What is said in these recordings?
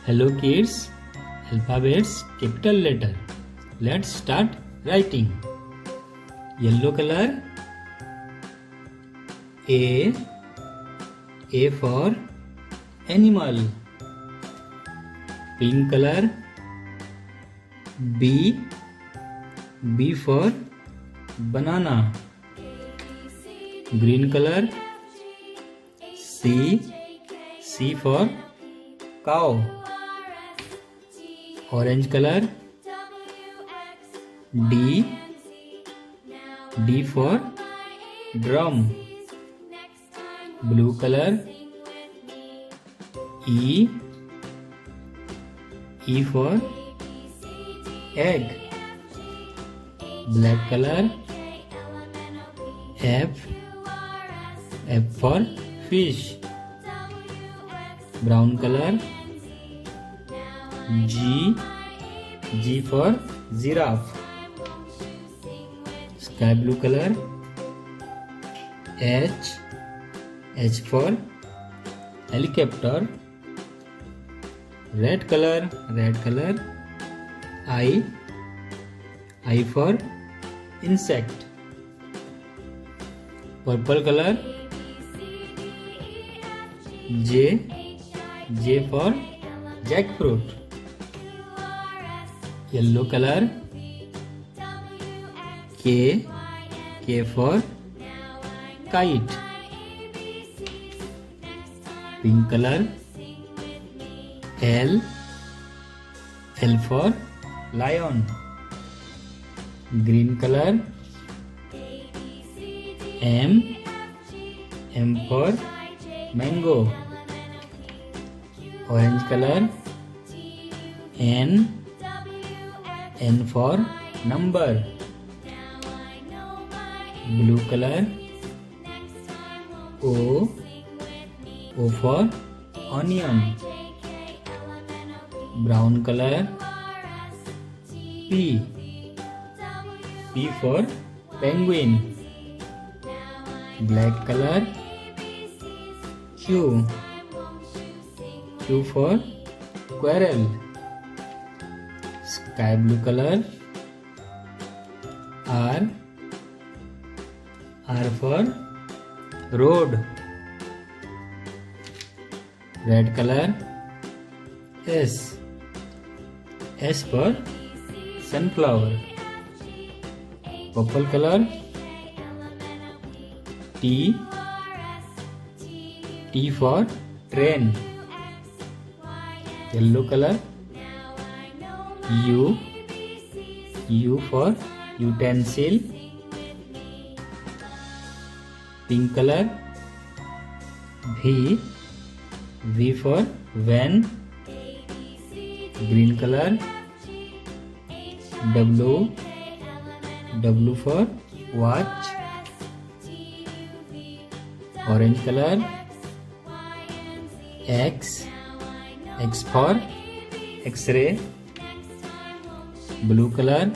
Hello kids, alphabets capital letter. Let's start writing. Yellow color, A for animal. Pink color, B for banana. Green color, C for cow. Orange color, D for drum. Blue color, E for egg. Black color, F for fish. Brown color, G for giraffe. Sky blue color, H for helicopter. Red color, I for insect. Purple color, J for jackfruit. Yellow color, K for kite. Pink color, L for lion. Green color, M for mango. Orange color, N for number. Blue color, O for onion. Brown color, P for penguin. Black color, Q for squirrel. Sky blue color, R for road. Red color, S for sunflower. Purple color, T for train. Yellow color, U for utensil. Pink color, V for van. Green color, W for watch. Orange color, X for X-ray. Blue color,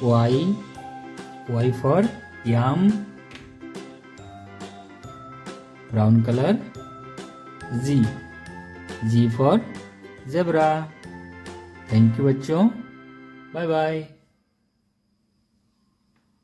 Y for yam. Brown color, Z for zebra. Thank you बच्चों. Bye bye.